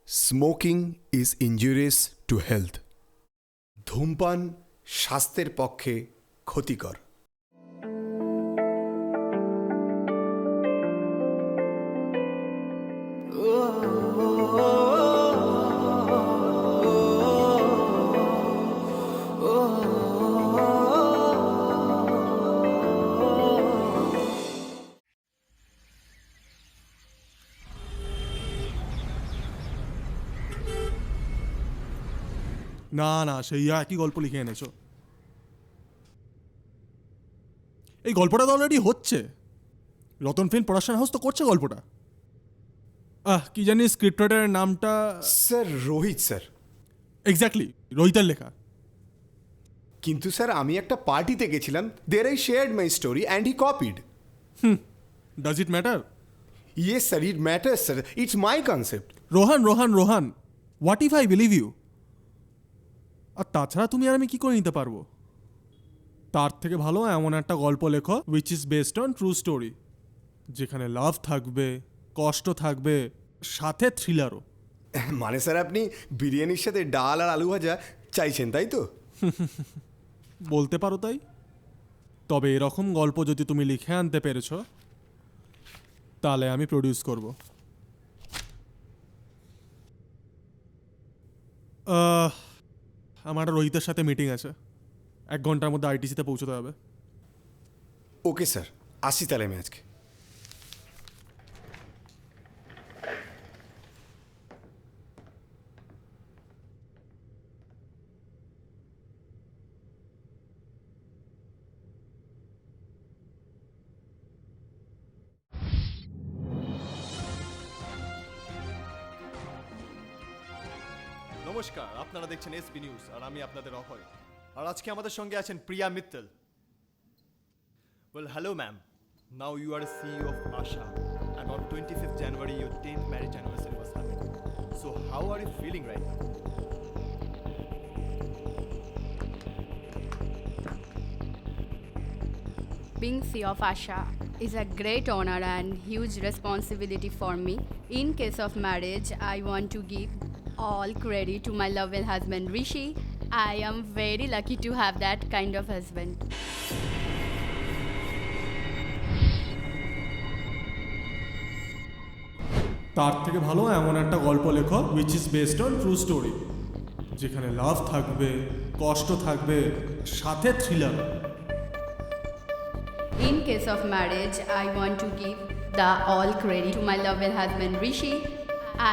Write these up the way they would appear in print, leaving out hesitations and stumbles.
Smoking is injurious to health. ধূমপান স্বাস্থ্যের পক্ষে ক্ষতিকর। না না, সেই একই গল্প লিখে এনেছো। এই গল্পটা তো অলরেডি হচ্ছে। রতন ফিল্ম প্রোডাকশন হাউস তো করছে গল্পটা। কি জানি স্ক্রিপ্ট রাইটারের নামটা। Sir Rohit sir. এক্স্যাক্টলি, রোহিতের লেখা। কিন্তু স্যার আমি একটা পার্টিতে গেছিলাম, there I shared my story and he copied. Does it matter? Yes sir, it matters sir, it's my concept. Rohan Rohan Rohan, what if I believe you? আর তাছাড়া তুমি আর আমি কি করে নিতে পারবো? তার থেকে ভালো এমন একটা গল্প লেখো which is based own true story, যেখানে লাভ থাকবে, কষ্ট থাকবে, সাথে থ্রিলারও। মানে স্যার আপনি বিরিয়ানির সাথে ডাল আর আলু ভাজা চাইছেন, তাই তো? বলতে পারো তাই। তবে এরকম গল্প যদি তুমি লিখে আনতে পেরেছো, তাহলে আমি প্রডিউস করব। আমার রোহিতের সাথে মিটিং আছে, 1 ঘন্টার মধ্যে আইটিসিতে পৌঁছতে হবে। ওকে স্যার, আসি তাহলে আমি আজকে। নমস্কার, আপনারা দেখছেন এসবি নিউজ আর আমি আপনাদের অভয়। আর আজকে আমাদের সঙ্গে আছেন প্রিয়া Mittal. Well, hello ma'am. Now you are a CEO of Asha and on 25th January your 10th marriage anniversary was happening. So how are you feeling right now? Being CEO of Asha is a great honor and huge responsibility for me. In case of marriage, I want to give all credit to my lovely husband Rishi. I am very lucky to have that kind of husband. তার থেকে ভালো এমন একটা গল্প লেখো which is based own true story, যেখানে লাভ থাকবে, কষ্ট থাকবে, সাথে thriller. In case of marriage, I want to give the all credit to my lovely husband Rishi.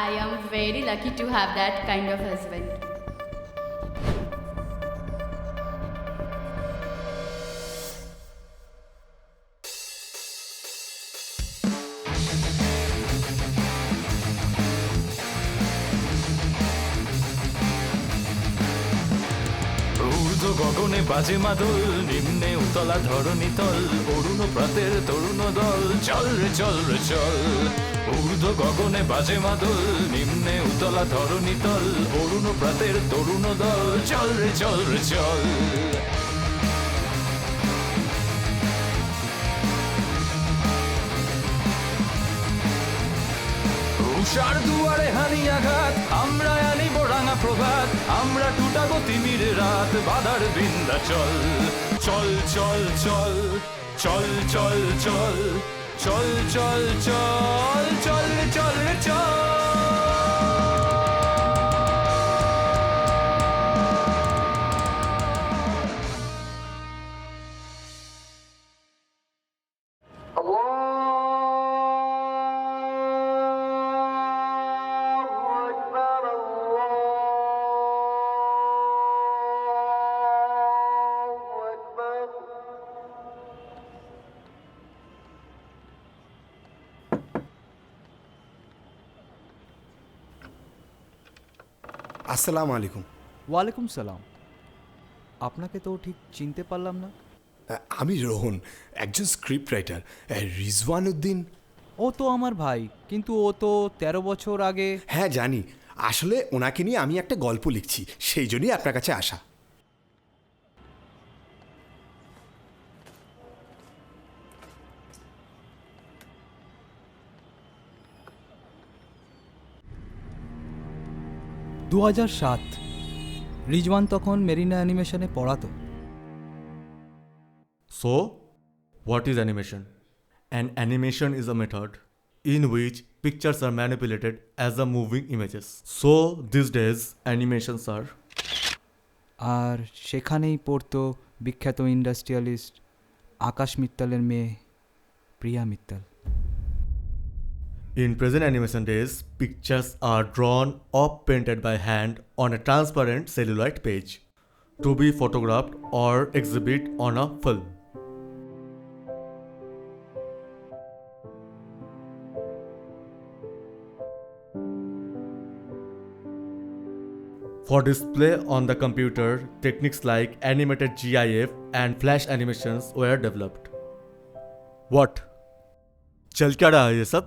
I am very lucky to have that kind of husband. ঊর্ধ্ব গগনে বাজে মাদল, নিম্নে উতলা ধরণী তল, অরুণ প্রাতের তরুণ দল, চল রে চল রে চল। ঊর্ধ্ব গগনে বাজে মাদল, নিম্নে উতলা ধরণী তল, অরুণ প্রাতের তরুণ দল, চল রে চল রে চল। উষার দুয়ারে হানি আঘাত, আমরা আনিব রাঙা প্রভাত, আমরা টুটাবো তিমিরে রাত, বাধার বৃন্দা চল চল চল চল চল চল চল চল চল চল চল রে চল রে চল। আসসালামু আলাইকুম। ওয়ালাইকুম সালাম। আপনাকে তো ঠিক চিনতে পারলাম না। আমি রোহন, একজন স্ক্রিপ্ট রাইটার। রিজওয়ান উদ্দিন। ও তো আমার ভাই, কিন্তু ও তো 13 বছর আগে। হ্যাঁ জানি, আসলে ওনাকে নিয়ে আমি একটা গল্প লিখছি, সেই জন্যই আপনার কাছে আসা। 2007 রিজওয়ান তখন মেরিনা অ্যানিমেশনে পড়াতো। So, what is animation? An animation is a method in which pictures are manipulated as a moving images. So, these days, animations are আর সেখানেই পড়তো বিখ্যাত ইন্ডাস্ট্রিয়ালিস্ট আকাশ মিত্তালের মেয়ে প্রিয়া Mittal. in present animation days, pictures are drawn or painted by hand on a transparent celluloid page to be photographed or exhibit on a film. For display on the computer, techniques like animated GIF and flash animations were developed. What? चल क्या रहा है ये सब?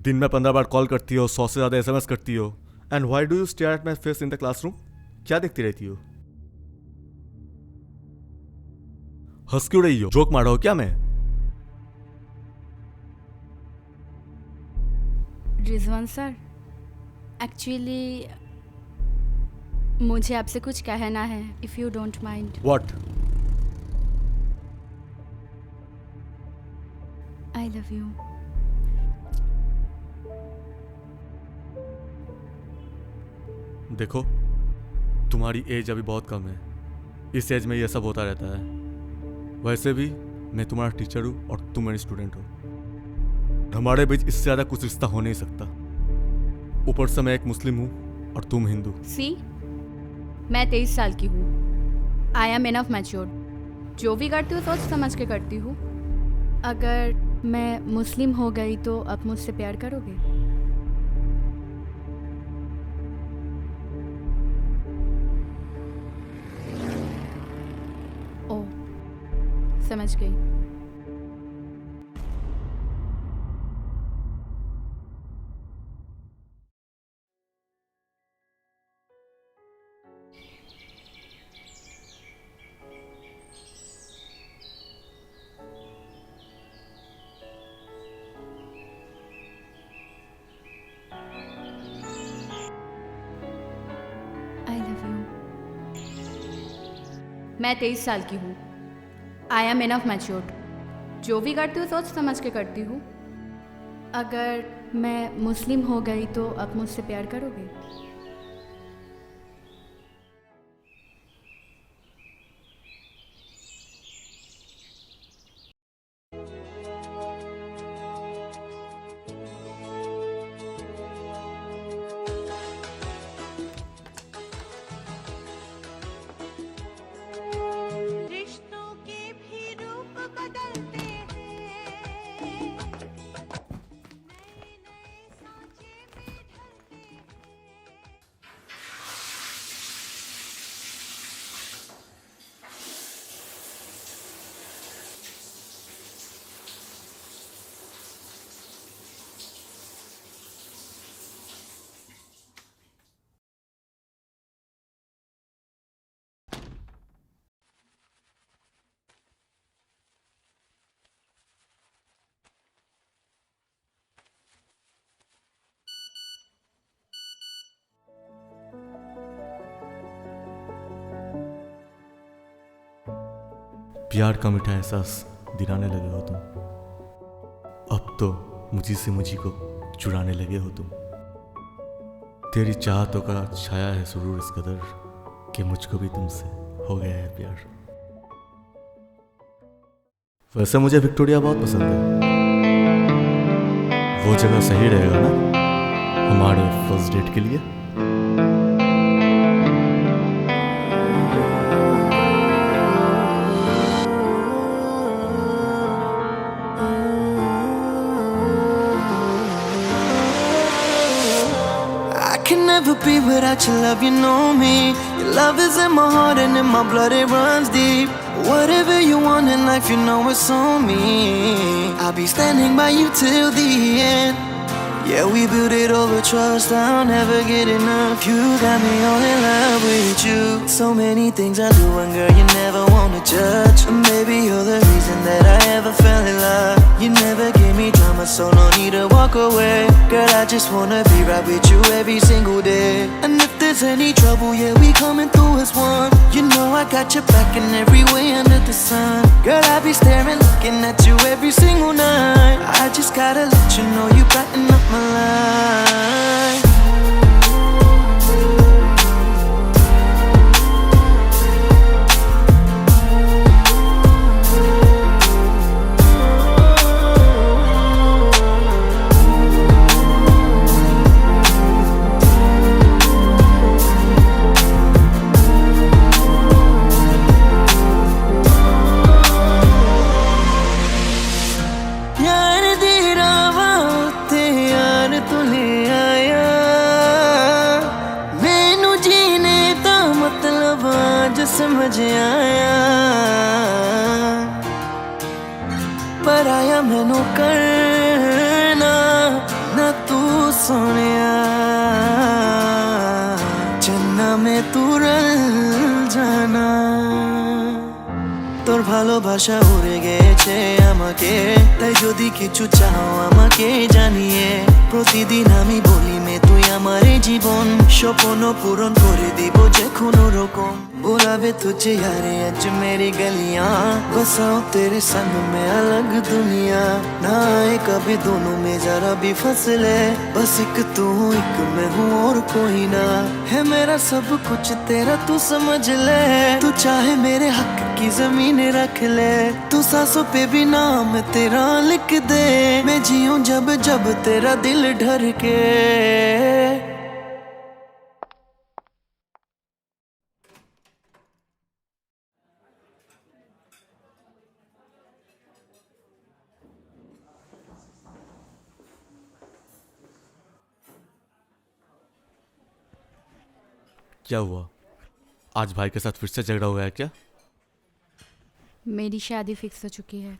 दिन में 15 बार call करती हो, 100 से ज़्यादा SMS करती हो, and why do you stare at my face in the classroom? क्या देखती रहती हो? हंस क्यों रही हो? जोक मार रहा हो क्या मैं? रिजवान सर, एक्चुअली मुझे आपसे कुछ कहना है, if you don't mind. What? I love you. देखो, तुम्हारी एज अभी बहुत कम है। इस एज में ये सब होता रहता है। वैसे भी मैं तुम्हारा टीचर हूँ और तुम मेरी स्टूडेंट हो। हमारे बीच इससे ज़्यादा कुछ रिश्ता हो नहीं सकता। ऊपर से मैं एक मुस्लिम हूँ और तुम हिंदू। सी, मैं 23 साल की हूँ। I am enough mature. जो भी करती हूँ सोच समझ के करती हूँ। अगर मैं मुस्लिम हो गई तो अब मुझसे प्यार करोगे? ओ, समझ गई। I love you. मैं 23 साल की हूँ। I am enough matured. जो भी करती हूँ सोच समझ के करती हूँ। अगर मैं मुस्लिम हो गई तो अब मुझसे प्यार करोगे? रिश्तों के भी रूप बदलते हैं, नए नए सांचे में ढलते हैं। प्यार का मीठा एहसास दिलाने लगे हो तुम। अब तो मुझी से मुझी को चुराने लगे हो तुम। तेरी चाहतों का छाया है सुरूर इस कदर कि मुझको भी तुमसे हो गया है प्यार। वैसे मुझे विक्टोरिया बहुत पसंद है। वो जगह सही रहेगा ना हमारे फर्स्ट डेट के लिए? I can never be without your love, you know me. Your love is in my heart and in my blood, it runs deep. Whatever you want in life, you know it's on me. I'll be standing by you till the end. Yeah, we built it over trust, I'll never get enough. You got me all in love with you. So many things I do and girl, you never wanna judge. Maybe you're the reason that I ever fell in love. You never gave me drama, so no need to walk away. Girl, I just wanna be right with you every single day. And if If there's any trouble, yeah, we coming through as one. You know I got your back in every way under the sun. Girl, I be staring, looking at you every single night. I just gotta let you know you brighten up my life. यार दी रावां ते यार तू ले आया मैनू जीने दा मतलब आज समझ आया पर आया मैनू करना ना तू सोनिया चन्ना में तू रल जाना তোর ভালোবাসা উড়ে গেছে আমাকে তাই যদি কিছু চাও আমাকে জানিয়ে প্রতিদিন আমি বলি মে তুই আমার এই জীবন স্বপ্ন পূরণ করে দিব যে কোনো রকম बुलावे तुझे यारे अज मेरी गलियां बसाओ तेरे संग में अलग दुनिया ना आए कभी दोनों में जरा भी फसले बस एक तू एक मैं हूँ और कोई ना है मेरा सब कुछ तेरा तू समझ ले तू चाहे मेरे हक की जमीन रख ले तू सांसों पे भी नाम तेरा लिख दे मैं जीऊं जब जब तेरा दिल ढर के क्या हुआ? आज भाई के साथ फिर से झगड़ा हुआ है क्या? मेरी शादी फिक्स हो चुकी है।